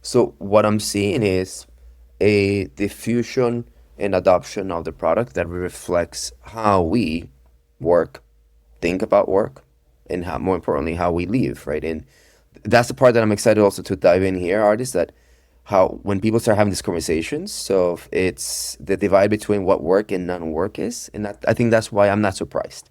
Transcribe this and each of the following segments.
So what I'm seeing is a diffusion and adoption of the product that reflects how we work, think about work, and how, more importantly, how we live, right? And that's the part that I'm excited also to dive in here, artists, that how when people start having these conversations, so it's the divide between what work and non-work is, and I think that's why I'm not surprised.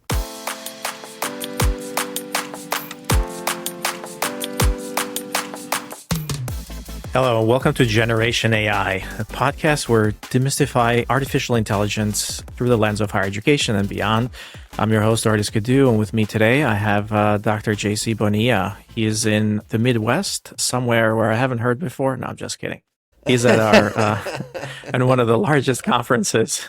Hello, and welcome to Generation AI, a podcast where we demystify artificial intelligence through the lens of higher education and beyond. I'm your host, Ardis Kadiu, and with me today, I have Dr. JC Bonilla. He is in the Midwest, somewhere where I haven't heard before. No, I'm just kidding. He's at our at one of the largest conferences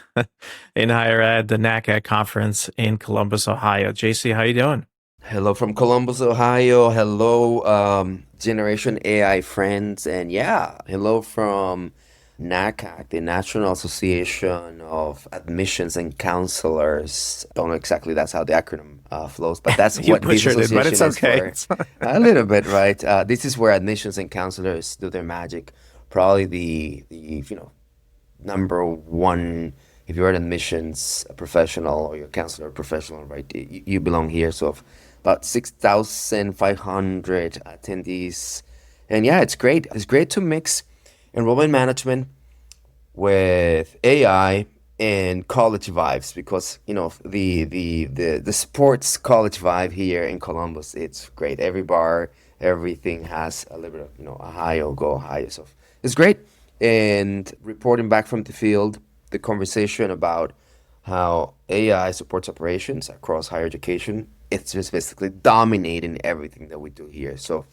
in higher ed, the NACAD conference in Columbus, Ohio. JC, how you doing? Hello from Columbus, Ohio. Hello, Generation AI friends. And yeah, hello from NACAC, the National Association of Admissions and Counselors. Don't know exactly that's how the acronym flows, but that's You what this butchered it, but it's association okay. is for. A little bit, right? This is where admissions and counselors do their magic. Probably the number one, if you're an admissions professional or you're a counselor professional, right, you belong here. So about 6,500 attendees. And yeah, it's great. It's great to mix enrollment management with AI and college vibes because, the sports college vibe here in Columbus, it's great. Every bar, everything has a little bit of, Ohio, go Ohio. So it's great. And reporting back from the field, the conversation about how AI supports operations across higher education, it's just basically dominating everything that we do here. So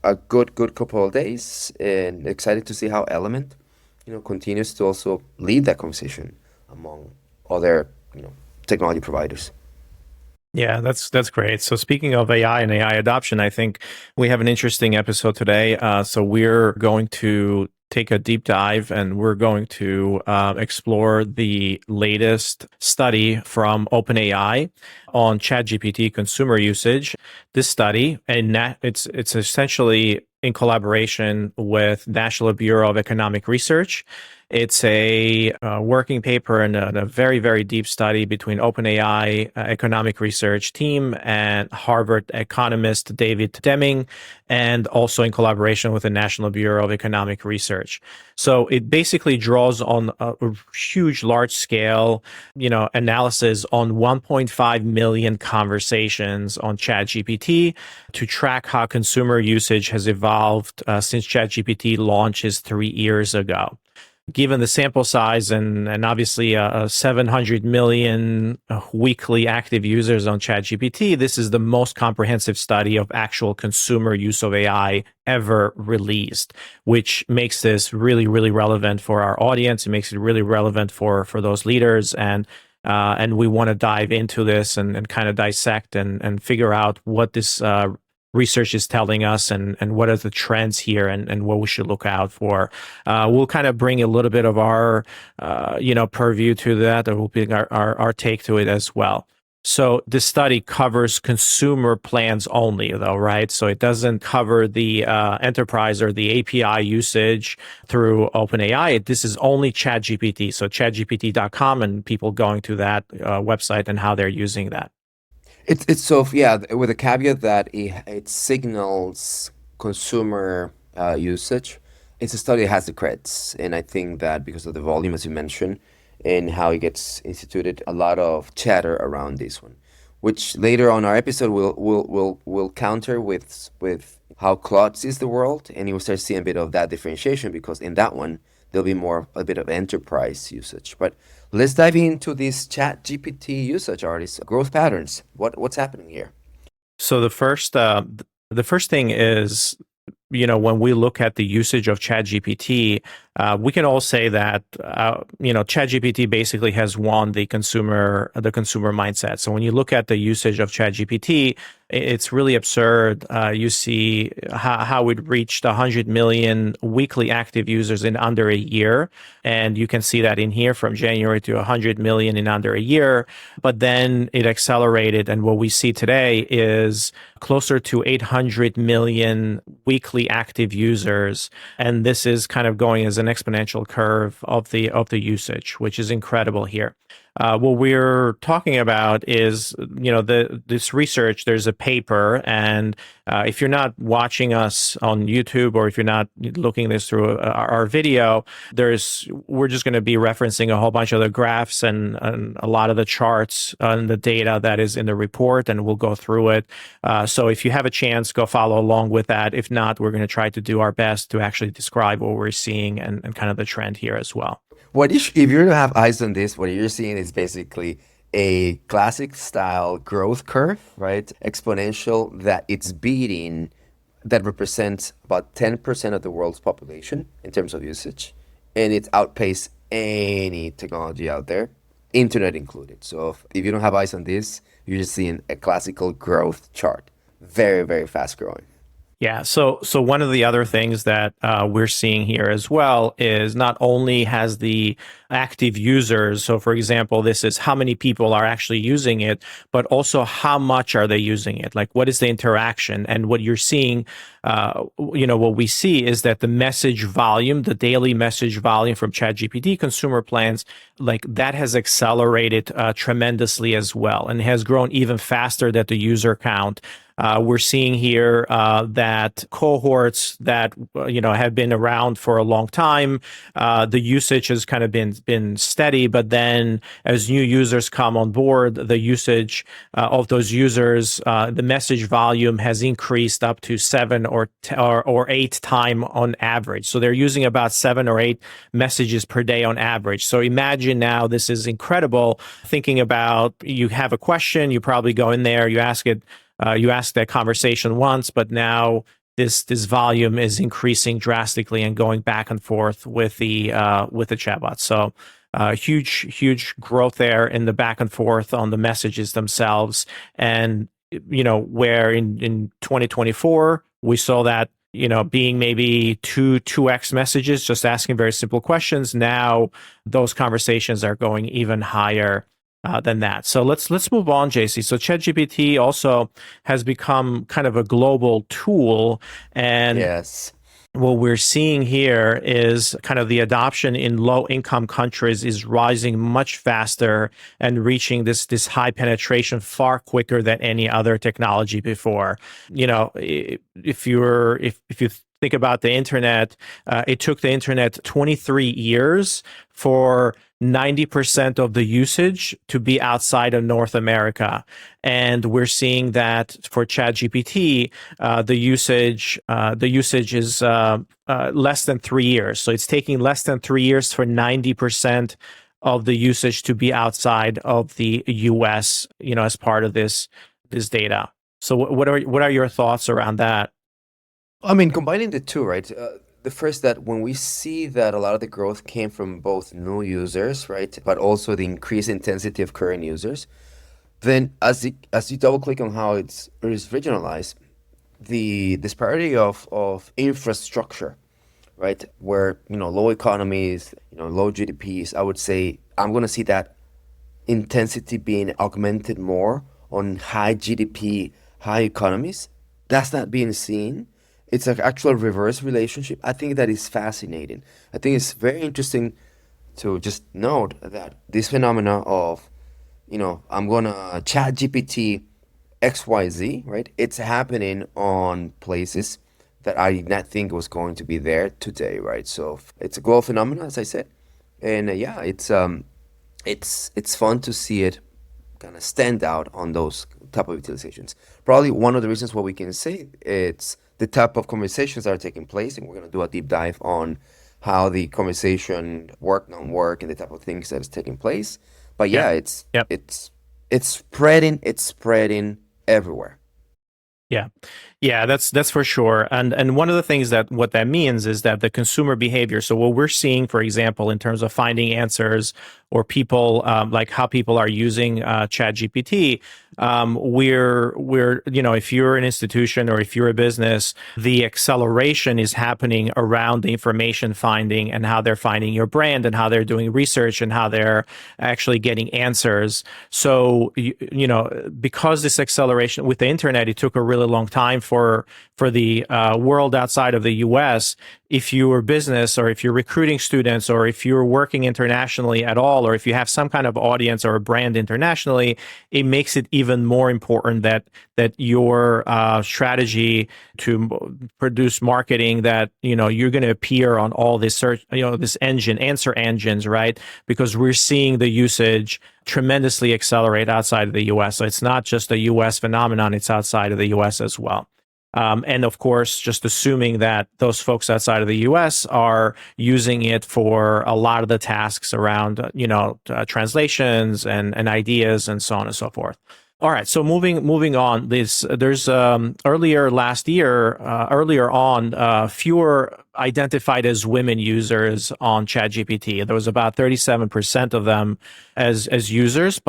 a good couple of days and excited to see how Element, continues to also lead that conversation among other, technology providers. Yeah, that's great. So speaking of AI and AI adoption, I think we have an interesting episode today. So we're going to take a deep dive and we're going to explore the latest study from OpenAI on ChatGPT consumer usage. This study, and it's essentially in collaboration with National Bureau of Economic Research. It's a working paper and a very, very deep study between OpenAI economic research team and Harvard economist David Deming, and also in collaboration with the National Bureau of Economic Research. So it basically draws on a huge, large scale, analysis on 1.5 million conversations on ChatGPT to track how consumer usage has evolved since ChatGPT launches 3 years ago. Given the sample size and obviously 700 million weekly active users on ChatGPT, this is the most comprehensive study of actual consumer use of AI ever released, which makes this really, really relevant for our audience. It makes it really relevant for those leaders. And we want to dive into this and kind of dissect and figure out what this research is telling us and what are the trends here and what we should look out for. We'll kind of bring a little bit of our, purview to that, or we'll bring our take to it as well. So this study covers consumer plans only, though, right? So it doesn't cover the enterprise or the API usage through OpenAI. This is only ChatGPT. So chatgpt.com and people going to that website and how they're using that. It's so yeah, with a caveat that it signals consumer usage. It's a study that has the creds, and I think that because of the volume, as you mentioned, and how it gets instituted, a lot of chatter around this one, which later on our episode will counter with how Claude sees the world, and you will start seeing a bit of that differentiation because in that one there'll be a bit of enterprise usage, but. Let's dive into this Chat GPT usage, artists, growth patterns. What's happening here? So the first thing is, when we look at the usage of ChatGPT, we can all say that ChatGPT basically has won the consumer mindset. So when you look at the usage of ChatGPT, it's really absurd. You see how it reached 100 million weekly active users in under a year, and you can see that in here from January to 100 million in under a year. But then it accelerated, and what we see today is closer to 800 million weekly monthly active users, and this is kind of going as an exponential curve of the usage, which is incredible here. What we're talking about is, this research. There's a paper, and if you're not watching us on YouTube or if you're not looking this through our video, we're just going to be referencing a whole bunch of the graphs and a lot of the charts and the data that is in the report, and we'll go through it. So if you have a chance, go follow along with that. If not, we're going to try to do our best to actually describe what we're seeing and kind of the trend here as well. If you have eyes on this, what you're seeing is basically a classic style growth curve, right? Exponential that it's beating, that represents about 10% of the world's population in terms of usage. And it's outpaced any technology out there, internet included. So if you don't have eyes on this, you're just seeing a classical growth chart. Very, very fast growing. Yeah. So one of the other things that we're seeing here as well is not only has the active users, so for example, this is how many people are actually using it, but also how much are they using it? Like, what is the interaction? And what you're seeing, what we see is that the message volume, the daily message volume from ChatGPT consumer plans, like that has accelerated tremendously as well, and has grown even faster than the user count. We're seeing here that cohorts that have been around for a long time, the usage has kind of been steady, but then as new users come on board, the usage of those users, the message volume has increased up to 7 or 8 times on average. So they're using about 7 or 8 messages per day on average. So imagine now, this is incredible. Thinking about, you have a question, you probably go in there, you ask it. You asked that conversation once, but now this volume is increasing drastically and going back and forth with the chatbot. So huge growth there in the back and forth on the messages themselves. And where in 2024 we saw that being maybe 2x messages, just asking very simple questions. Now those conversations are going even higher than that. So let's move on, JC. So ChatGPT also has become kind of a global tool, and yes, what we're seeing here is kind of the adoption in low-income countries is rising much faster and reaching this high penetration far quicker than any other technology before. If you think about the internet, it took the internet 23 years for 90% of the usage to be outside of North America. And we're seeing that for ChatGPT, the usage is less than 3 years. So it's taking less than 3 years for 90% of the usage to be outside of the US, as part of this data. So what are your thoughts around that? I mean, combining the two, right? The first, that when we see that a lot of the growth came from both new users, right, but also the increased intensity of current users, then as you double click on how it is regionalized, the disparity of infrastructure, right, where low economies, low GDPs, I would say I'm going to see that intensity being augmented more on high GDP, high economies. That's not being seen. It's an actual reverse relationship. I think that is fascinating. I think it's very interesting to just note that this phenomena of, I'm gonna chat GPT XYZ, right? It's happening on places that I did not think was going to be there today, right? So it's a global phenomenon, as I said. And it's fun to see it kind of stand out on those type of utilizations. Probably one of the reasons why we can say it's the type of conversations that are taking place, and we're going to do a deep dive on how the conversation work, non-work, and the type of things that is taking place. But yeah, it's spreading everywhere. Yeah, that's for sure. And one of the things what that means is that the consumer behavior. So what we're seeing, for example, in terms of finding answers or people, like how people are using ChatGPT, we're if you're an institution or if you're a business, the acceleration is happening around the information finding and how they're finding your brand and how they're doing research and how they're actually getting answers. So because this acceleration with the internet, it took a really really long time for the world outside of the US. If you're a business, or if you're recruiting students, or if you're working internationally at all, or if you have some kind of audience or a brand internationally, it makes it even more important that your strategy to produce marketing, that you're going to appear on all this search, this answer engines, right? Because we're seeing the usage tremendously accelerate outside of the US. So it's not just a US phenomenon, it's outside of the US as well. And of course, just assuming that those folks outside of the US are using it for a lot of the tasks around, translations and ideas and so on and so forth. All right. So moving on, there's earlier on, fewer identified as women users on ChatGPT. There was about 37% of them as users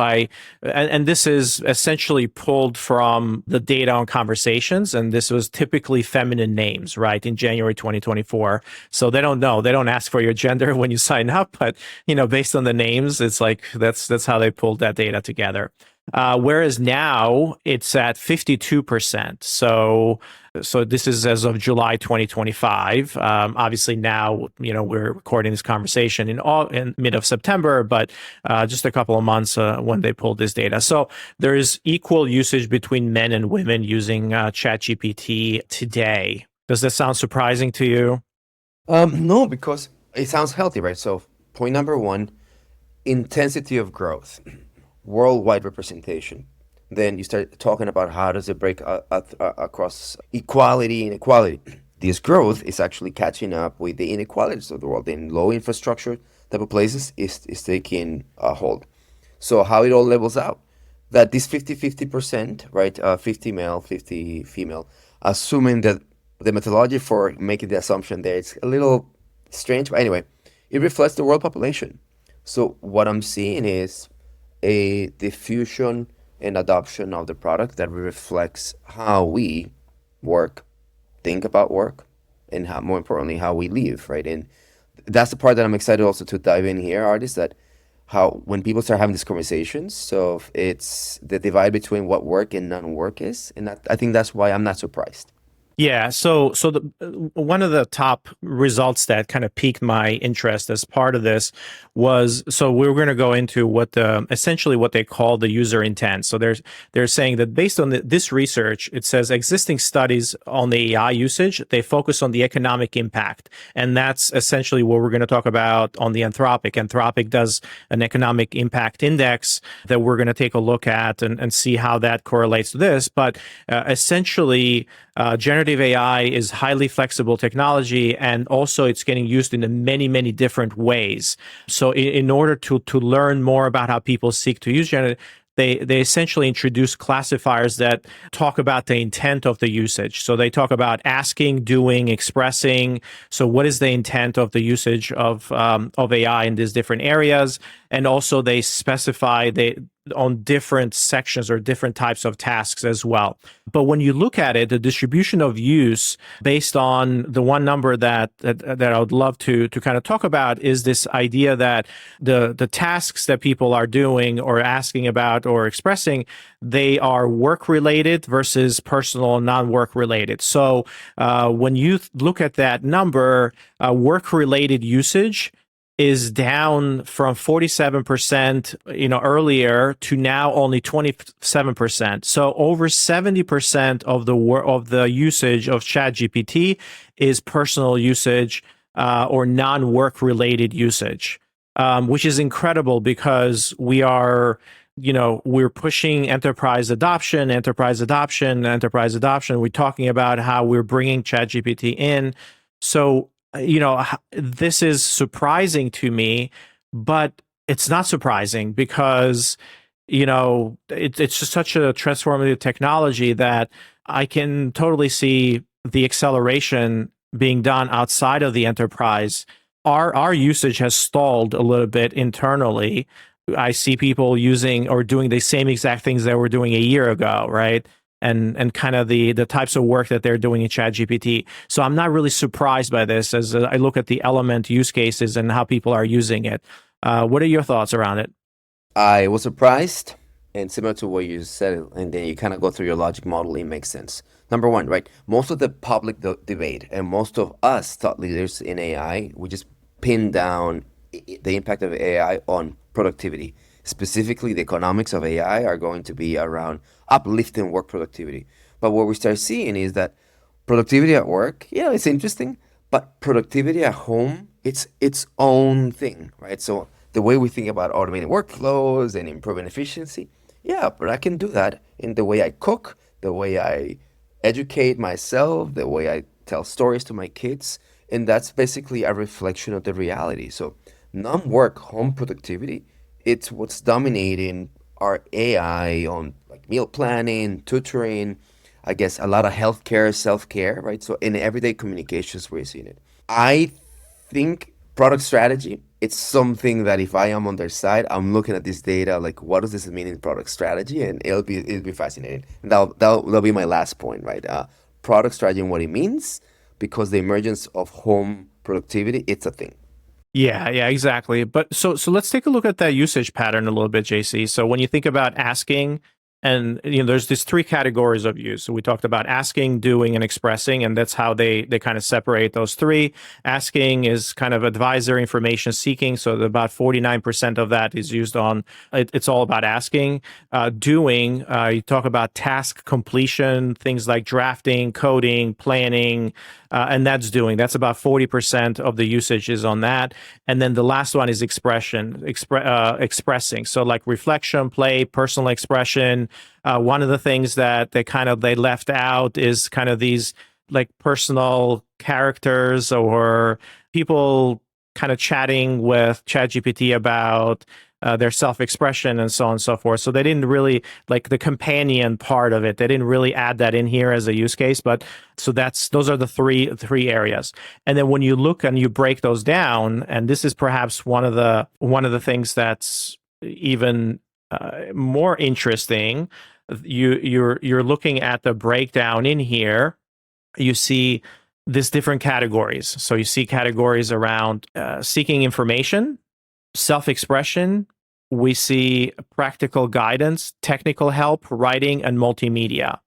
and this is essentially pulled from the data on conversations, and this was typically feminine names, right, in January 2024. So they don't know, they don't ask for your gender when you sign up, but based on the names, it's like that's how they pulled that data together. Whereas now it's at 52%. So this is as of July 2025. Obviously now, we're recording this conversation in mid of September, but just a couple of months when they pulled this data. So there is equal usage between men and women using ChatGPT today. Does that sound surprising to you? No, because it sounds healthy, right? So point number one, intensity of growth, worldwide representation. Then you start talking about how does it break across equality and inequality. This growth is actually catching up with the inequalities of the world. In low infrastructure type of places is taking a hold. So how it all levels out, that this 50-50%, right, 50 male, 50 female, assuming that the methodology for making the assumption there, it's a little strange, but anyway, it reflects the world population. So what I'm seeing is a diffusion and adoption of the product that reflects how we work, think about work, and how, more importantly, how we live, right? And that's the part that I'm excited also to dive in here, Ardis, that how when people start having these conversations, so it's the divide between what work and non-work is, and I think that's why I'm not surprised. Yeah, so one of the top results that kind of piqued my interest as part of this was, so we were going to go into essentially what they call the user intent. So they're saying that based on this research, it says existing studies on the AI usage, they focus on the economic impact, and that's essentially what we're going to talk about on the Anthropic. Anthropic does an economic impact index that we're going to take a look at and see how that correlates to this. But essentially, generative AI is highly flexible technology, and also it's getting used in many, many different ways. So in order to learn more about how people seek to use generative, they essentially introduce classifiers that talk about the intent of the usage. So they talk about asking, doing, expressing. So what is the intent of the usage of AI in these different areas? And also they specify on different sections or different types of tasks as well. But when you look at it, the distribution of use based on the one number that I would love to kind of talk about is this idea that the tasks that people are doing or asking about or expressing, they are work related versus personal and non-work related. So when you look at that number, work related usage is down from 47%, earlier to now only 27%. So over 70% of the usage of ChatGPT is personal usage or non-work related usage, which is incredible because we're pushing enterprise adoption. We're talking about how we're bringing ChatGPT in. So this is surprising to me, but it's not surprising because, it's just such a transformative technology that I can totally see the acceleration being done outside of the enterprise. Our usage has stalled a little bit internally. I see people using or doing the same exact things that we're doing a year ago, right? And kind of the types of work that they're doing in ChatGPT. So I'm not really surprised by this as I look at the element use cases and how people are using it. What are your thoughts around it? I was surprised, and similar to what you said, and then you kind of go through your logic model, it makes sense. Number one, right? Most of the public debate and most of us thought leaders in AI, we just pin down the impact of AI on productivity. Specifically, the economics of AI are going to be around uplifting work productivity. But what we start seeing is that productivity at work, yeah, it's interesting, but productivity at home, it's its own thing, right? So the way we think about automating workflows and improving efficiency, yeah, but I can do that in the way I cook, the way I educate myself, the way I tell stories to my kids, and that's basically a reflection of the reality. So non-work home productivity, it's what's dominating our AI on like meal planning, tutoring, I guess a lot of healthcare, self-care, right? So in everyday communications, we're seeing it. I think product strategy, it's something that if I am on their side, I'm looking at this data, like what does this mean in product strategy? And it'll be fascinating. And that'll be my last point, right? Product strategy and what it means, because the emergence of home productivity, it's a thing. Yeah, exactly. But so let's take a look at that usage pattern a little bit, JC. So when you think about asking, and there's these three categories of use. So we talked about asking, doing, and expressing, and that's how they kind of separate those three. Asking is kind of advisory information seeking. So about 49% of that is used on it's all about asking. Doing, you talk about task completion, things like drafting, coding, planning, and that's doing. That's about 40% of the usage is on that. And then the last one is expressing. So like reflection, play, personal expression. One of the things that they left out is kind of these like personal characters or people kind of chatting with ChatGPT about their self-expression and so on and so forth. So they didn't really like the companion part of it. They didn't really add that in here as a use case. But so those are the three areas. And then when you look and you break those down, and this is perhaps one of the things that's even more interesting. You're looking at the breakdown in here. You see these different categories. So you see categories around seeking information, self-expression. We see practical guidance, technical help, writing, and multimedia.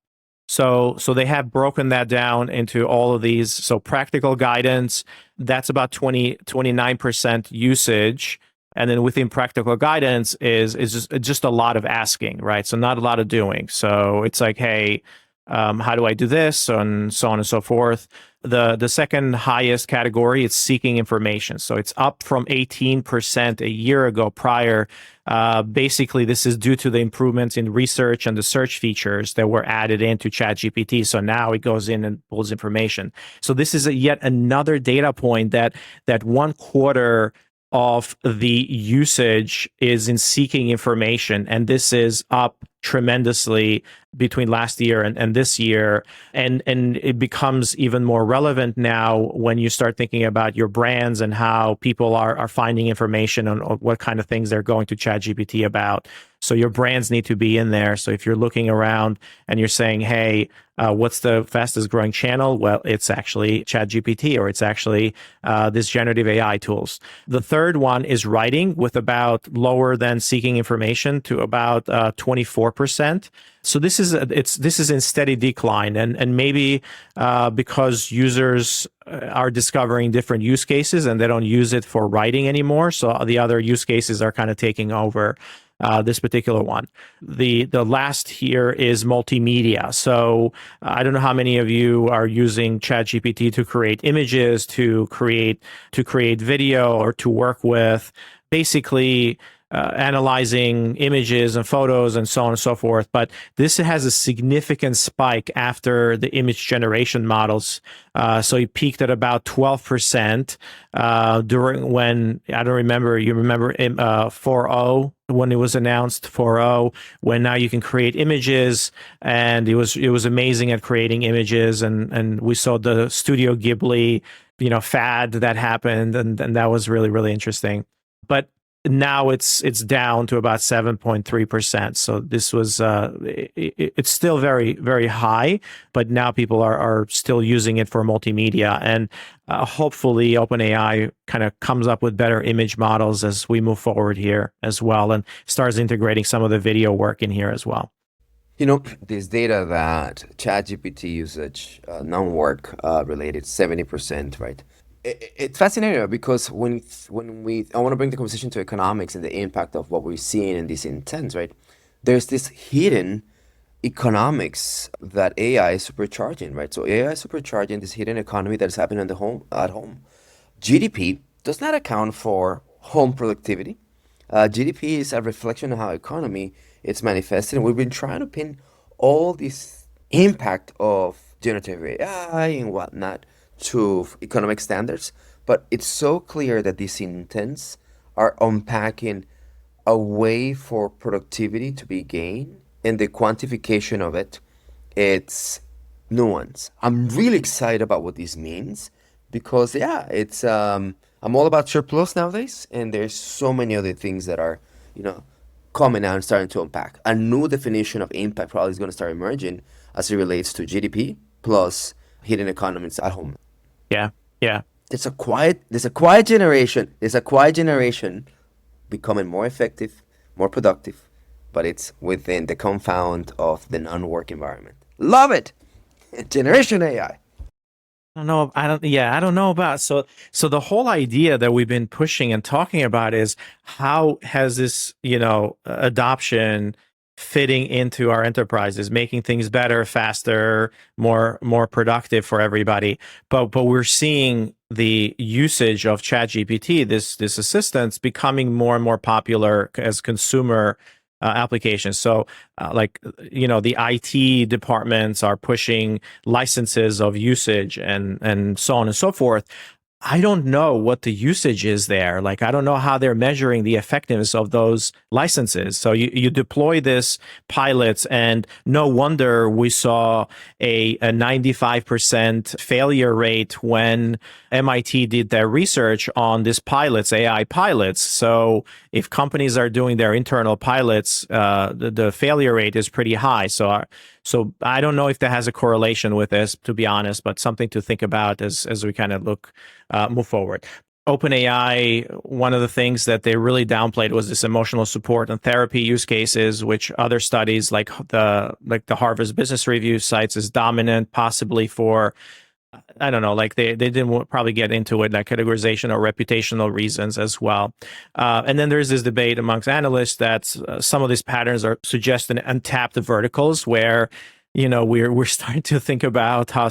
So they have broken that down into all of these. So practical guidance, that's about 29% usage. And then within practical guidance is just a lot of asking, right? So not a lot of doing. So it's like, hey, how do I do this, and so on and so forth. The second highest category is seeking information. So it's up from 18% a year ago prior. Basically, this is due to the improvements in research and the search features that were added into ChatGPT. So now it goes in and pulls information. So this is yet another data point that 1/4 of the usage is in seeking information. And this is up tremendously between last year and this year. And it becomes even more relevant now when you start thinking about your brands and how people are finding information on what kind of things they're going to ChatGPT about. So your brands need to be in there. So if you're looking around and you're saying, hey, what's the fastest growing channel? Well, it's actually ChatGPT, or it's actually this generative AI tools. The third one is writing, with about lower than seeking information to about 24%. So this is in steady decline, and maybe because users are discovering different use cases and they don't use it for writing anymore. So the other use cases are kind of taking over this particular one. The last here is multimedia. So I don't know how many of you are using ChatGPT to create images, to create video, or to work with basically analyzing images and photos and so on and so forth. But this has a significant spike after the image generation models. So it peaked at about 12% during when, I don't remember, you remember 4.0 when it was announced, 4.0, when now you can create images, and it was amazing at creating images. And we saw the Studio Ghibli, fad that happened, and that was really, really interesting. But now it's down to about 7.3%. So this was it's still very, very high, but now people are still using it for multimedia, and hopefully OpenAI kind of comes up with better image models as we move forward here as well, and starts integrating some of the video work in here as well. This data that ChatGPT usage, non-work related 70%, right? It's fascinating because I want to bring the conversation to economics and the impact of what we're seeing in these intents, right? There's this hidden economics that AI is supercharging, right? So AI is supercharging this hidden economy that is happening at home. GDP does not account for home productivity. GDP is a reflection of how economy is manifested, and we've been trying to pin all this impact of generative AI and whatnot to economic standards. But it's so clear that these intents are unpacking a way for productivity to be gained, and the quantification of it, it's nuance. I'm really excited about what this means because yeah, it's I'm all about surplus nowadays, and there's so many other things that are, you know, coming out and starting to unpack. A new definition of impact probably is going to start emerging as it relates to GDP plus hidden economies at home. Yeah, yeah. There's a quiet generation. There's a quiet generation becoming more effective, more productive, but it's within the confound of the non-work environment. Love it. Generation AI. I don't know. I don't know about. So the whole idea that we've been pushing and talking about is how has this, adoption fitting into our enterprises, making things better, faster, more productive for everybody. But we're seeing the usage of ChatGPT, this assistant, becoming more and more popular as consumer applications. So, the IT departments are pushing licenses of usage and so on and so forth. I don't know what the usage is there. Like, I don't know how they're measuring the effectiveness of those licenses. So you deploy this pilots, and no wonder we saw a 95% failure rate when MIT did their research on this pilots, AI pilots. So if companies are doing their internal pilots, the failure rate is pretty high. So I don't know if that has a correlation with this, to be honest, but something to think about as we kind of move forward. OpenAI, one of the things that they really downplayed was this emotional support and therapy use cases, which other studies like the Harvard Business Review cites as dominant, possibly for, I don't know, like they didn't probably get into it, like categorization or reputational reasons as well. And then there's this debate amongst analysts that some of these patterns are suggesting untapped verticals where, we're starting to think about how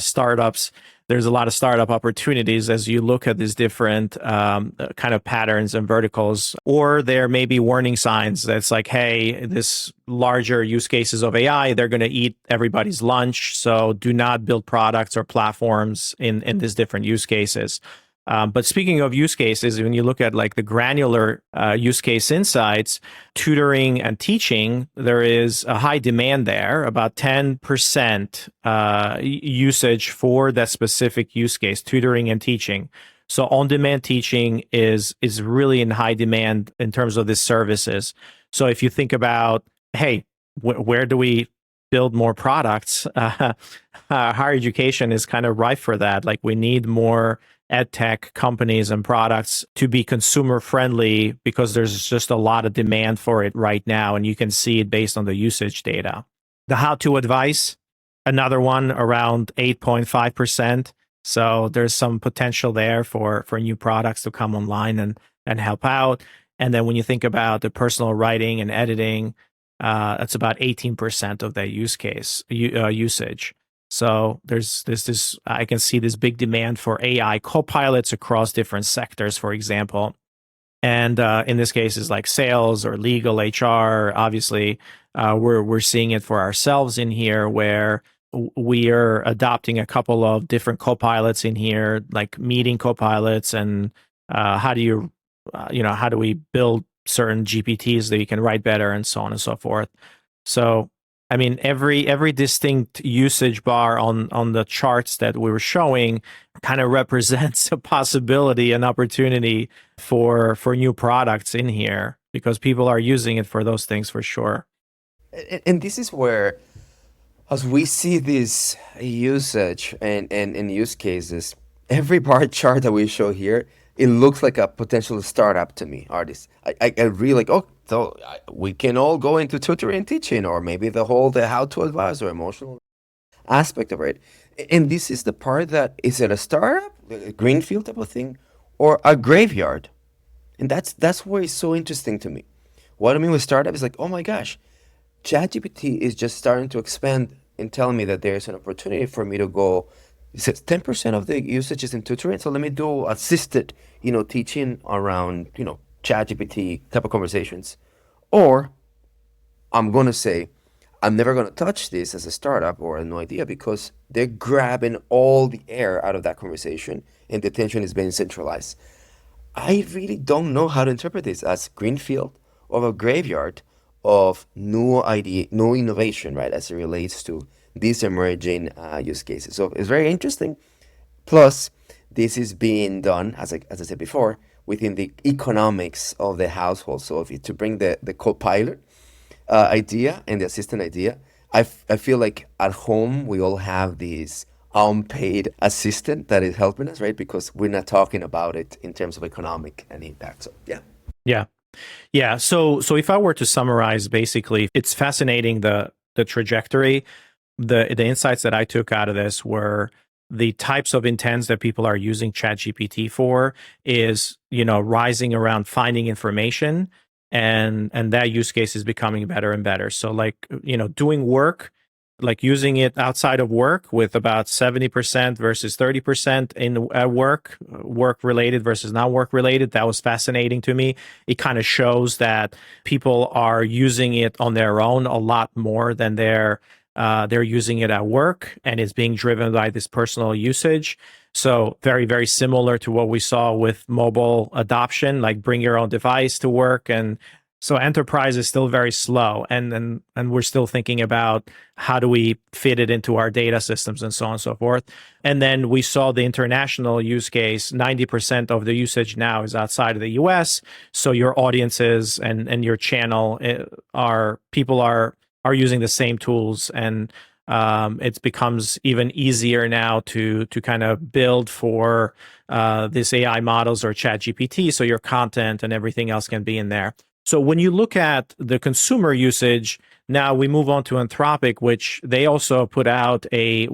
there's a lot of startup opportunities as you look at these different kind of patterns and verticals, or there may be warning signs that's like, hey, this larger use cases of AI, they're going to eat everybody's lunch. So do not build products or platforms in these different use cases. But speaking of use cases, when you look at like the granular use case insights, tutoring and teaching, there is a high demand there, about 10% usage for that specific use case, tutoring and teaching. So on-demand teaching is really in high demand in terms of these services. So if you think about, hey, where do we build more products? Higher education is kind of ripe for that. Like, we need more ed tech companies and products to be consumer friendly because there's just a lot of demand for it right now, and you can see it based on the usage data. The how-to advice, another one around 8.5%. So there's some potential there for new products to come online and help out. And then when you think about the personal writing and editing, that's about 18% of that use case usage. So there's this, I can see this big demand for AI copilots across different sectors, for example. And in this case, is like sales or legal, HR. Obviously, we're seeing it for ourselves in here, where we are adopting a couple of different copilots in here, like meeting copilots, and how do we build certain GPTs that you can write better, and so on and so forth. So, I mean, every distinct usage bar on the charts that we were showing kind of represents a possibility, an opportunity for new products in here, because people are using it for those things for sure. And this is where, as we see this usage and use cases, every bar chart that we show here it looks like a potential startup to me, artists. I really like, oh, so we can all go into tutoring and teaching, or maybe the how to advise or emotional aspect of it. And this is the part that is it a startup, a greenfield type of thing, or a graveyard? And that's where it's so interesting to me. What I mean with startup is like, oh my gosh, ChatGPT is just starting to expand and telling me that there's an opportunity for me to go. It says 10% of the usage is in tutoring, so let me do assisted, teaching around, ChatGPT type of conversations. Or I'm gonna say, I'm never gonna touch this as a startup or a new idea because they're grabbing all the air out of that conversation and the attention is being centralized. I really don't know how to interpret this as greenfield or a graveyard of new idea, new innovation, right, as it relates to these emerging use cases. So it's very interesting. Plus, this is being done, as I said before, within the economics of the household. So if you to bring the co-pilot idea and the assistant idea, I feel like at home we all have this unpaid assistant that is helping us, right? Because we're not talking about it in terms of economic and impact. So yeah. Yeah. Yeah. So if I were to summarize, basically, it's fascinating the trajectory. The insights that I took out of this were the types of intents that people are using ChatGPT for is, rising around finding information, and that use case is becoming better and better. So like, doing work, like using it outside of work with about 70% versus 30% in at work related versus not work related. That was fascinating to me. It kind of shows that people are using it on their own a lot more than they're using it at work, and it's being driven by this personal usage. So very, very similar to what we saw with mobile adoption, like bring your own device to work. And so enterprise is still very slow, and we're still thinking about how do we fit it into our data systems and so on and so forth. And then we saw the international use case. 90% of the usage now is outside of the US. So your audiences and your channel are using the same tools, and it becomes even easier now to kind of build for this AI models or ChatGPT, so your content and everything else can be in there. So when you look at the consumer usage, now we move on to Anthropic, which they also put out they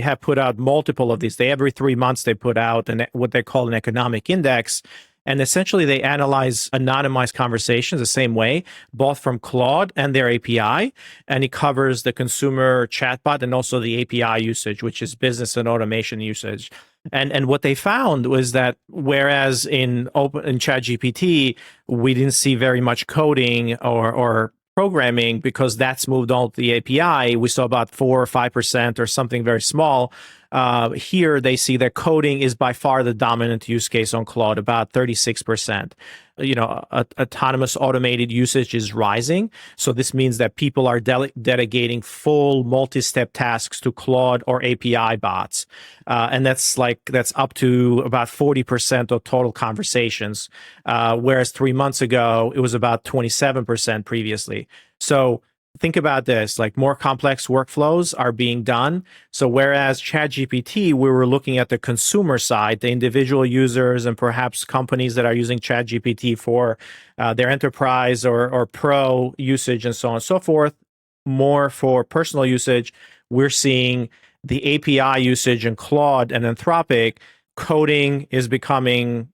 have put out multiple of these. Every 3 months they put out what they call an economic index. And essentially, they analyze anonymized conversations the same way, both from Claude and their API. And it covers the consumer chatbot and also the API usage, which is business and automation usage. And what they found was that whereas in ChatGPT, we didn't see very much coding or programming because that's moved on to the API, we saw about 4 or 5% or something very small. Here they see that coding is by far the dominant use case on Claude, about 36%. Autonomous automated usage is rising. So this means that people are delegating full multi-step tasks to Claude or API bots. And that's up to about 40% of total conversations. Whereas 3 months ago, it was about 27% previously. So think about this, like more complex workflows are being done. So whereas ChatGPT, we were looking at the consumer side, the individual users and perhaps companies that are using ChatGPT for their enterprise or pro usage and so on and so forth, more for personal usage, we're seeing the API usage in Claude and Anthropic. Coding is becoming,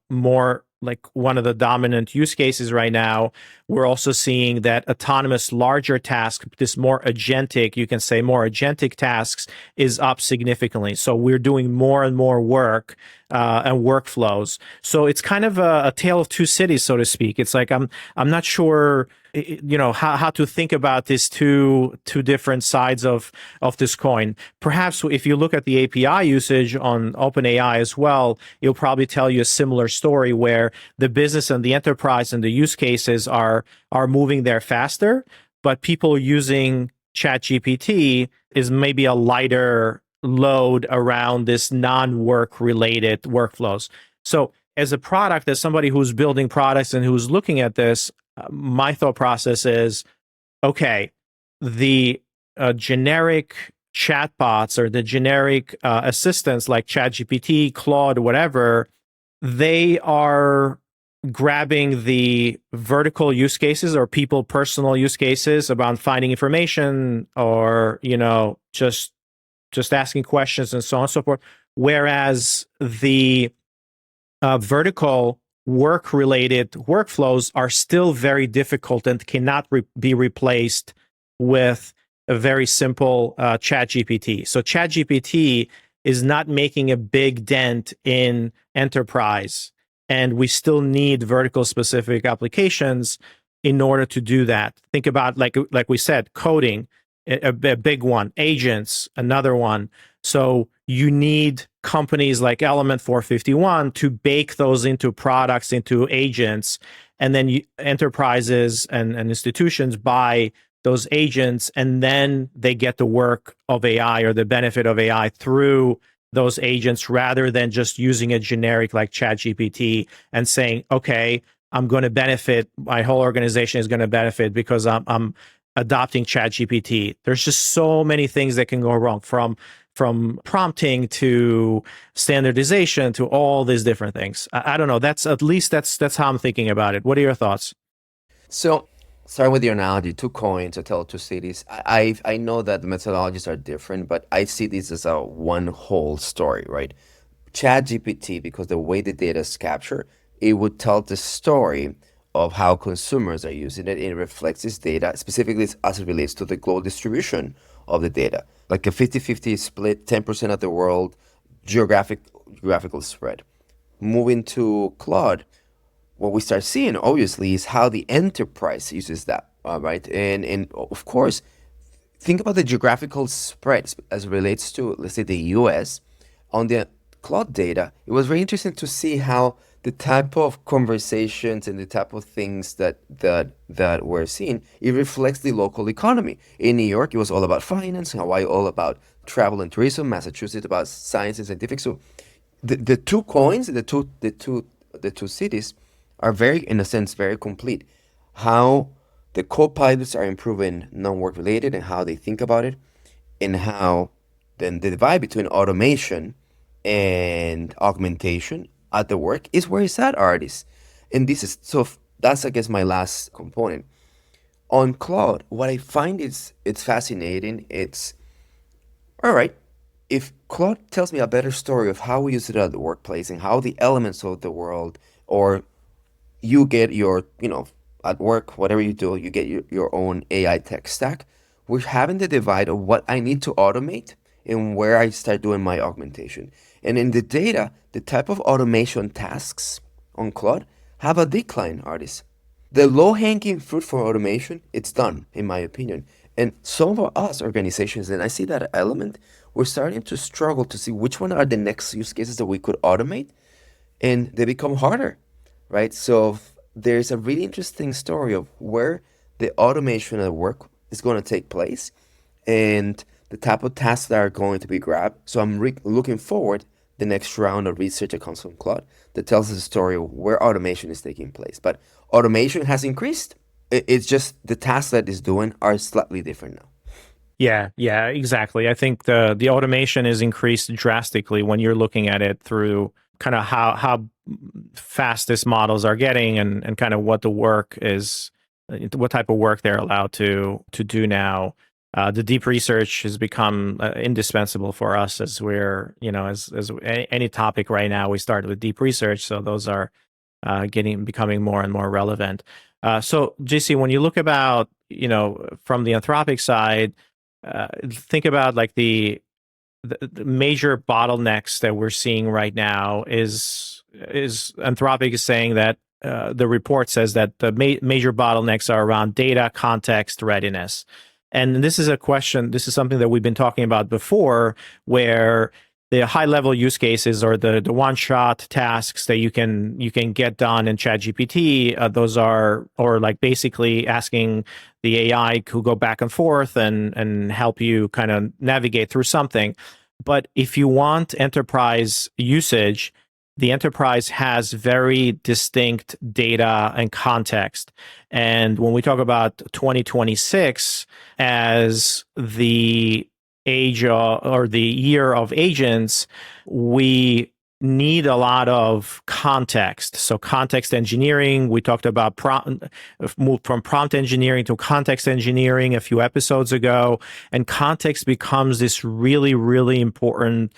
more like one of the dominant use cases right now. We're also seeing that autonomous larger tasks, this more agentic, you can say more agentic tasks, is up significantly. So we're doing more and more work and workflows. So it's kind of a tale of two cities, so to speak. It's like I'm not sure, how to think about these two different sides of this coin. Perhaps if you look at the API usage on OpenAI as well, it'll probably tell you a similar story where the business and the enterprise and the use cases are moving there faster, but people using ChatGPT is maybe a lighter load around this non-work related workflows. So as a product, as somebody who's building products and who's looking at this, my thought process is, okay, the generic chatbots or the generic assistants like ChatGPT, Claude, whatever, they are grabbing the vertical use cases or people personal use cases about finding information, or just asking questions and so on and so forth, whereas the vertical work related workflows are still very difficult and cannot be replaced with a very simple chat GPT. So chat GPT is not making a big dent in enterprise, and we still need vertical specific applications in order to do that. Think about, like we said, coding, a big one, agents, another one. So you need companies like Element 451 to bake those into products, into agents, and then enterprises and institutions buy those agents, and then they get the work of AI or the benefit of AI through those agents, rather than just using a generic like ChatGPT and saying, okay, I'm going to benefit, my whole organization is going to benefit because I'm adopting ChatGPT. There's just so many things that can go wrong, from prompting to standardization to all these different things. I don't know. That's how I'm thinking about it. What are your thoughts? So, starting with your analogy, two coins, I tell two cities. I know that the methodologies are different, but I see this as a one whole story, right? ChatGPT, because the way the data is captured, it would tell the story of how consumers are using it. It reflects this data, specifically as it relates to the global distribution of the data. Like a 50-50 split, 10% of the world, geographical spread. Moving to Claude, what we start seeing, obviously, is how the enterprise uses that, right? And of course, think about the geographical spread as it relates to, let's say, the US. On the Claude data, it was very interesting to see how the type of conversations and the type of things that we're seeing, it reflects the local economy. In New York, it was all about finance; Hawaii, all about travel and tourism; Massachusetts, about science and scientific. So the two coins, the two cities, are very, in a sense, very complete. How the co-pilots are improving non-work related and how they think about it, and how then the divide between automation and augmentation at the work is where it's at, artists. And this is so that's, I guess, my last component. On Claude, what I find is it's fascinating. It's all right. If Claude tells me a better story of how we use it at the workplace and how the elements of the world, or you get your, at work, whatever you do, you get your own AI tech stack. We're having the divide of what I need to automate and where I start doing my augmentation. And in the data, the type of automation tasks on Claude have a decline, artists. The low-hanging fruit for automation, it's done, in my opinion. And some of us organizations, and I see that element, we're starting to struggle to see which one are the next use cases that we could automate, and they become harder, right? So there's a really interesting story of where the automation at work is going to take place and the type of tasks that are going to be grabbed. So I'm looking forward the next round of research that comes from Claude that tells us the story of where automation is taking place. But automation has increased. It's just the tasks that it's doing are slightly different now. Yeah, exactly. I think the automation is increased drastically when you're looking at it through kind of how fast these models are getting, and kind of what the work is, what type of work they're allowed to do now. The deep research has become indispensable for us, as we're, as any topic right now, we start with deep research. So those are becoming more and more relevant. So JC, when you look about, from the Anthropic side, think about like the major bottlenecks that we're seeing right now is Anthropic is saying that the report says that the major bottlenecks are around data, context, readiness. And this is a question, this is something that we've been talking about before, where the high level use cases, or the one shot tasks that you can get done in ChatGPT, those are, or like basically asking the AI to go back and forth and help you kind of navigate through something. But if you want enterprise usage, the enterprise has very distinct data and context. And when we talk about 2026 as the age or the year of agents, we need a lot of context. So context engineering, we talked about moved from prompt engineering to context engineering a few episodes ago, and context becomes this really, really important,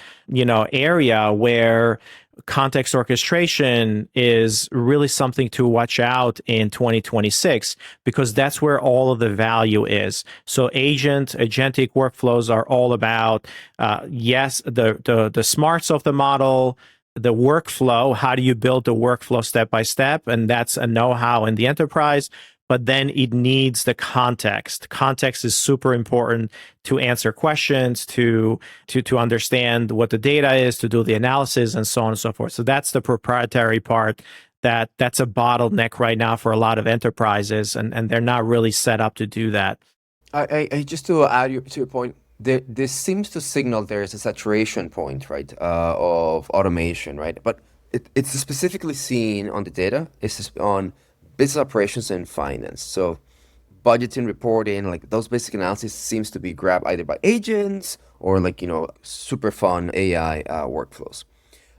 area where context orchestration is really something to watch out in 2026, because that's where all of the value is. So agentic workflows are all about, yes, the smarts of the model, the workflow. How do you build the workflow step by step? And that's a know-how in the enterprise. But then it needs the context. Context is super important to answer questions, to understand what the data is, to do the analysis, and so on and so forth. So that's the proprietary part that's a bottleneck right now for a lot of enterprises, and they're not really set up to do that. I just to add to your point, this seems to signal there is a saturation point, right, of automation, right? But it's specifically seen on the data. It's on business operations and finance. So budgeting, reporting, like those basic analysis seems to be grabbed either by agents or super fun AI workflows.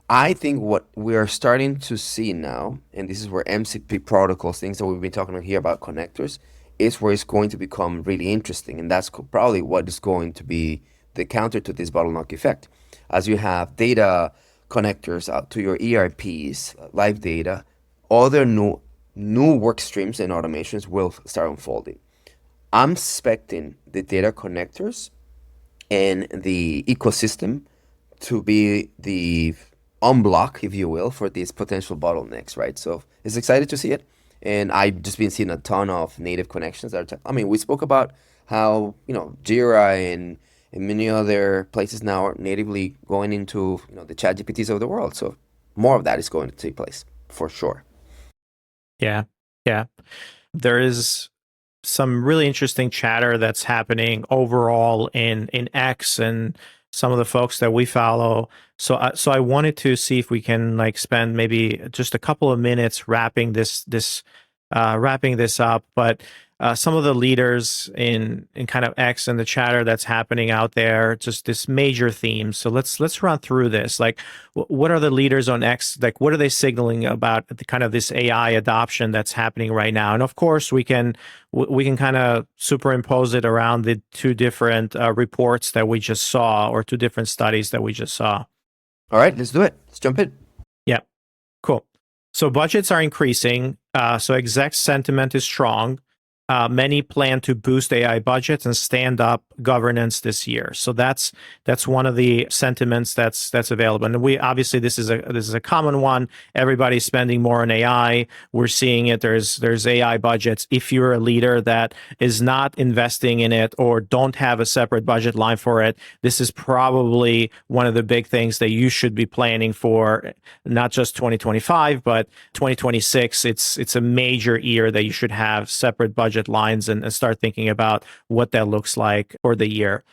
I think what we are starting to see now, and this is where MCP protocols, things that we've been talking about here about connectors, is where it's going to become really interesting. And that's probably what is going to be the counter to this bottleneck effect. As you have data connectors out to your ERPs, live data, other new work streams and automations will start unfolding. I'm expecting the data connectors and the ecosystem to be the unblock, if you will, for these potential bottlenecks, right? So it's excited to see it. And I've just been seeing a ton of native connections. We spoke about how, Jira and many other places now are natively going into, the ChatGPTs of the world. So more of that is going to take place for sure. Yeah. There is some really interesting chatter that's happening overall in X and some of the folks that we follow. So I wanted to see if we can spend maybe just a couple of minutes wrapping this up. But some of the leaders in kind of X and the chatter that's happening out there, just this major theme. So let's run through this. What are the leaders on X? What are they signaling about the kind of this AI adoption that's happening right now? And of course, we can kind of superimpose it around the two different reports that we just saw, or two different studies that we just saw. All right, let's do it. Let's jump in. Yeah, cool. So budgets are increasing. So exec sentiment is strong. Many plan to boost AI budgets and stand up governance this year. So that's one of the sentiments that's available. And we obviously this is a common one. Everybody's spending more on AI. We're seeing it. There's AI budgets. If you're a leader that is not investing in it or don't have a separate budget line for it, this is probably one of the big things that you should be planning for, not just 2025, but 2026. It's a major year that you should have separate budget lines and start thinking about what that looks like for the year.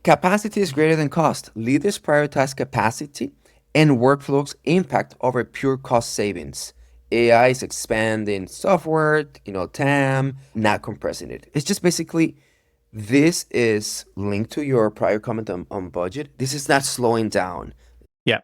Capacity is greater than cost. Leaders prioritize capacity and workflows impact over pure cost savings. AI is expanding software, TAM, not compressing it. It's just basically, this is linked to your prior comment on budget. This is not slowing down. Yeah.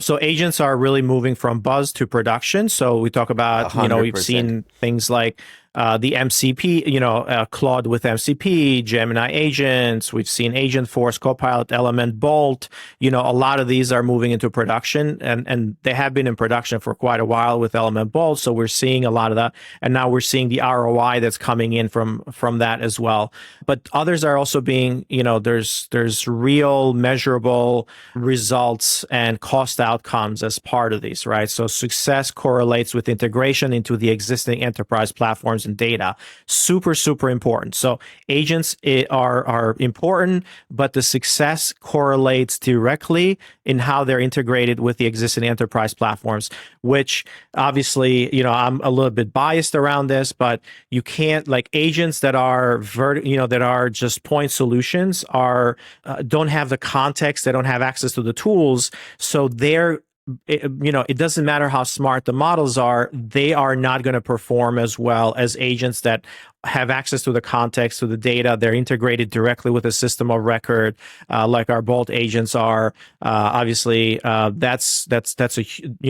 So agents are really moving from buzz to production. So we talk about, 100%. We've seen things like the MCP, Claude with MCP, Gemini agents. We've seen Agentforce, Copilot, Element, Bolt. A lot of these are moving into production, and they have been in production for quite a while with Element Bolt. So we're seeing a lot of that, and now we're seeing the ROI that's coming in from that as well. But others are also being, there's real measurable results and cost outcomes as part of these, right? So success correlates with integration into the existing enterprise platforms and data. Super, super important. So agents are important, but the success correlates directly in how they're integrated with the existing enterprise platforms, which obviously, I'm a little bit biased around this, but you can't, agents that are that are just point solutions don't have the context, they don't have access to the tools. So they're it doesn't matter how smart the models are, they are not going to perform as well as agents that have access to the context, to the data. They're integrated directly with a system of record, like our Bolt agents are. Obviously, that's a,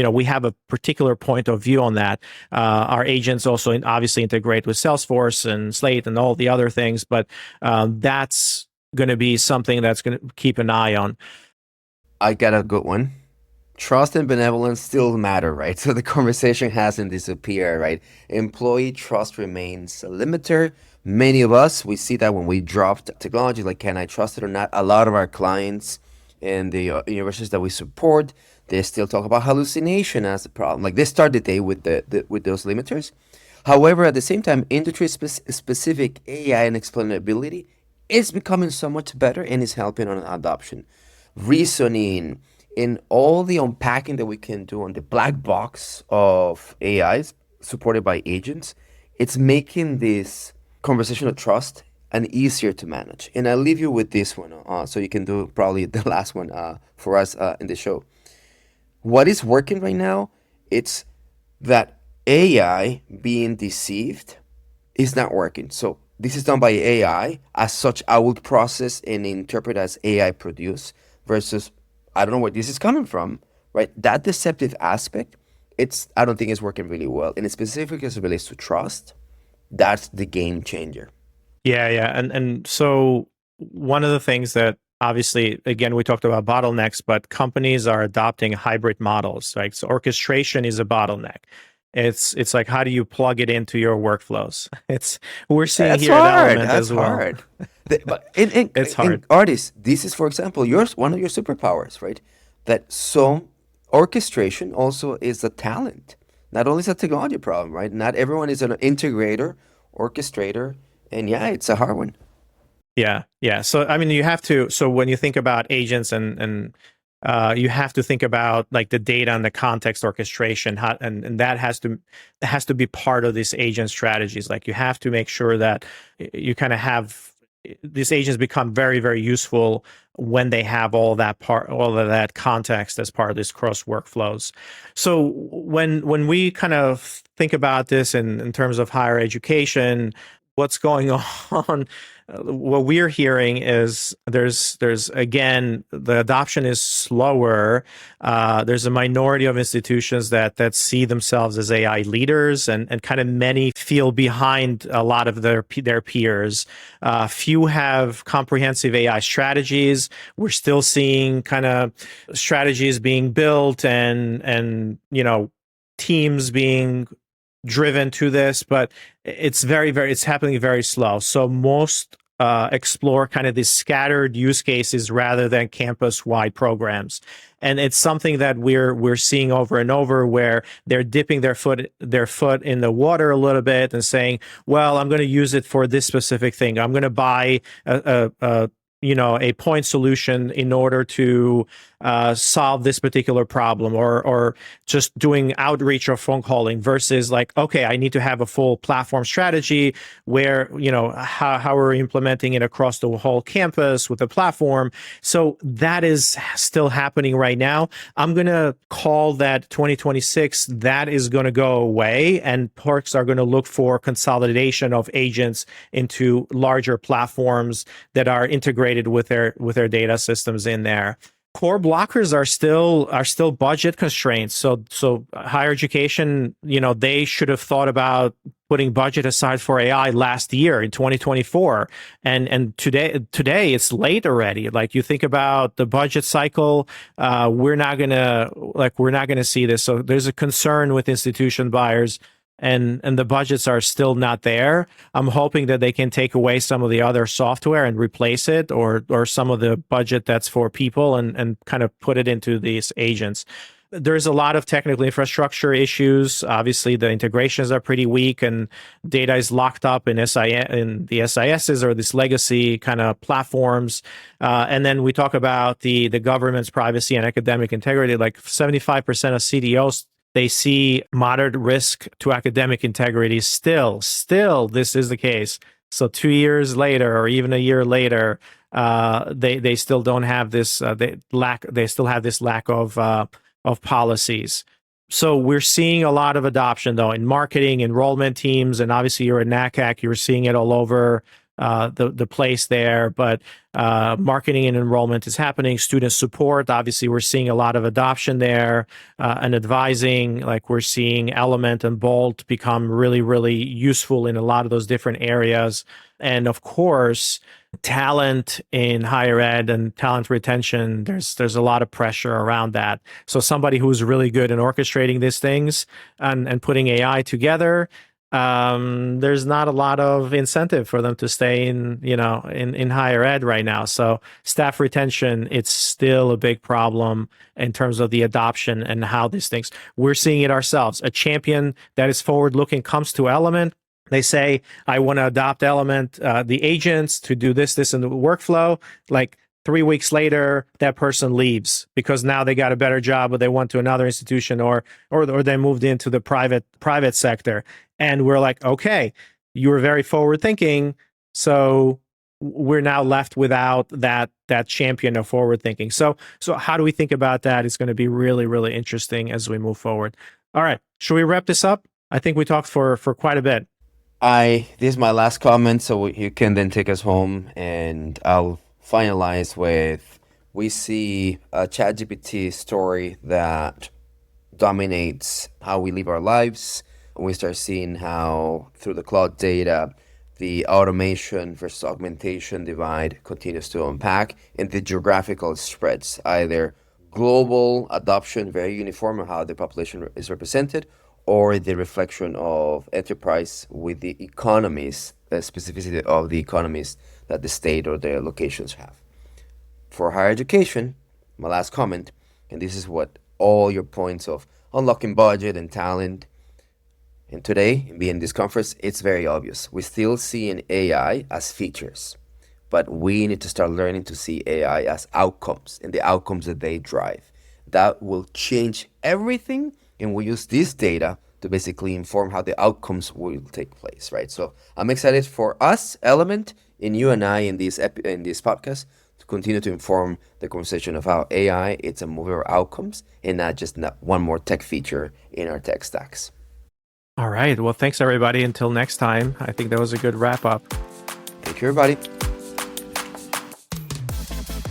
we have a particular point of view on that. Our agents also obviously integrate with Salesforce and Slate and all the other things, but that's going to be something that's going to keep an eye on. I got a good one. Trust and benevolence still matter, right? So the conversation hasn't disappeared, right? Employee trust remains a limiter. Many of us, we see that when we dropped technology, like, can I trust it or not? A lot of our clients and the universities that we support, they still talk about hallucination as a problem. Like, they start the day with with those limiters. However, at the same time, industry specific AI and explainability is becoming so much better and is helping on adoption. Reasoning, in all the unpacking that we can do on the black box of AIs supported by agents, it's making this conversational trust and easier to manage. And I'll leave you with this one, so you can do probably the last one for us in the show. What is working right now? It's that AI being deceived is not working. So this is done by AI. As such, I would process and interpret as AI produce versus I don't know where this is coming from, right? That deceptive aspect, I don't think it's working really well. And specifically as it relates to trust, that's the game changer. Yeah. And so one of the things that obviously, again, we talked about bottlenecks, but companies are adopting hybrid models, right? So orchestration is a bottleneck. It's like, how do you plug it into your workflows? We're seeing That's here an hard. element That's as well. hard. But It's hard. artists, this is, for example, one of your superpowers, right? That some orchestration also is a talent. Not only is a technology problem, right? Not everyone is an integrator, orchestrator, and yeah, it's a hard one. Yeah. So I mean, so when you think about agents and you have to think about like the data and the context orchestration, and that has to be part of this agent strategies. Like, you have to make sure that you kind of have these agents become very, very useful when they have all of that context as part of this cross workflows. So when we kind of think about this in terms of higher education, what's going on? What we're hearing is there's again, the adoption is slower. There's a minority of institutions that see themselves as AI leaders, and kind of many feel behind a lot of their peers. Few have comprehensive AI strategies. We're still seeing kind of strategies being built and teams being driven to this, but it's it's happening very slow. So most explore kind of these scattered use cases rather than campus-wide programs, and it's something that we're seeing over and over, where they're dipping their foot in the water a little bit and saying, well, I'm going to use it for this specific thing. I'm going to buy a point solution in order to solve this particular problem, or just doing outreach or phone calling, versus like, okay, I need to have a full platform strategy where, how we're implementing it across the whole campus with a platform. So that is still happening right now. I'm going to call that 2026, that is going to go away, and parks are going to look for consolidation of agents into larger platforms that are integrated with their data systems in there. Core blockers are still budget constraints. So higher education, they should have thought about putting budget aside for AI last year in 2024, and today it's late already. Like, you think about the budget cycle, we're not gonna see this. So there's a concern with institution buyers, and the budgets are still not there. I'm hoping that they can take away some of the other software and replace it, or some of the budget that's for people, and kind of put it into these agents. There's a lot of technical infrastructure issues. Obviously, the integrations are pretty weak, and data is locked up in the SISs, or this legacy kind of platforms. And then we talk about the government's privacy and academic integrity. Like 75% of CDOs, they see moderate risk to academic integrity still. This is the case. So 2 years later, or even a year later, they still don't have this. They still have this lack of of policies. So we're seeing a lot of adoption, though, in marketing, enrollment teams, and obviously you're at NACAC, you're seeing it all over the place there. But marketing and enrollment is happening. Student support, obviously, we're seeing a lot of adoption there. And advising, like we're seeing Element and Bolt become really, really useful in a lot of those different areas. And of course, talent in higher ed and talent retention, there's a lot of pressure around that. So somebody who's really good in orchestrating these things and putting AI together, there's not a lot of incentive for them to stay in higher ed right now. So staff retention, it's still a big problem in terms of the adoption and how these things. We're seeing it ourselves. A champion that is forward looking comes to Element. They say, I want to adopt Element, the agents to do this in the workflow. Like 3 weeks later, that person leaves because now they got a better job, or they went to another institution, or they moved into the private sector. And we're like, okay, you were very forward thinking, so we're now left without that champion of forward thinking. So how do we think about that? It's going to be really, really interesting as we move forward. All right, should we wrap this up? I think we talked for quite a bit. This is my last comment, so you can then take us home, and I'll finalize with, we see a ChatGPT story that dominates how we live our lives. We start seeing how through the Claude data, the automation versus augmentation divide continues to unpack, and the geographical spreads, either global adoption, very uniform of how the population is represented, or the reflection of enterprise with the economies, the specificity of the economies that the state or their locations have. For higher education, my last comment, and this is what all your points of unlocking budget and talent, and today, being this conference, it's very obvious. We still see an AI as features, but we need to start learning to see AI as outcomes and the outcomes that they drive. That will change everything, and we use this data to basically inform how the outcomes will take place, right? So I'm excited for us, Element, and you and I in this podcast to continue to inform the conversation of how AI, it's a mover of outcomes and not just one more tech feature in our tech stacks. All right. Well, thanks, everybody. Until next time, I think that was a good wrap up. Thank you, everybody.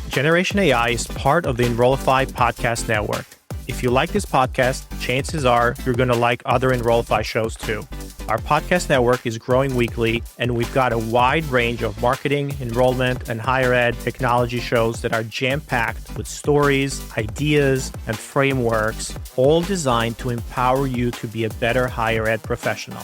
Generation AI is part of the Enrollify podcast network. If you like this podcast, chances are you're going to like other Enrollify shows too. Our podcast network is growing weekly, and we've got a wide range of marketing, enrollment, and higher ed technology shows that are jam-packed with stories, ideas, and frameworks, all designed to empower you to be a better higher ed professional.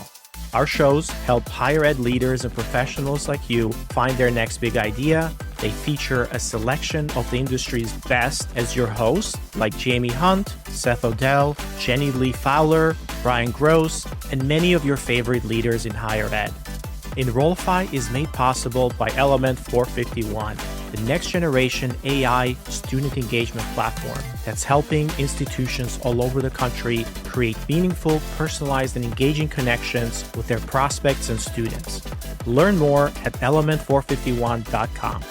Our shows help higher ed leaders and professionals like you find their next big idea. They feature a selection of the industry's best as your hosts, like Jamie Hunt, Seth Odell, Jenny Lee Fowler, Brian Gross, and many of your favorite leaders in higher ed. Enrollify is made possible by Element 451, the next generation AI student engagement platform that's helping institutions all over the country create meaningful, personalized, and engaging connections with their prospects and students. Learn more at element451.com.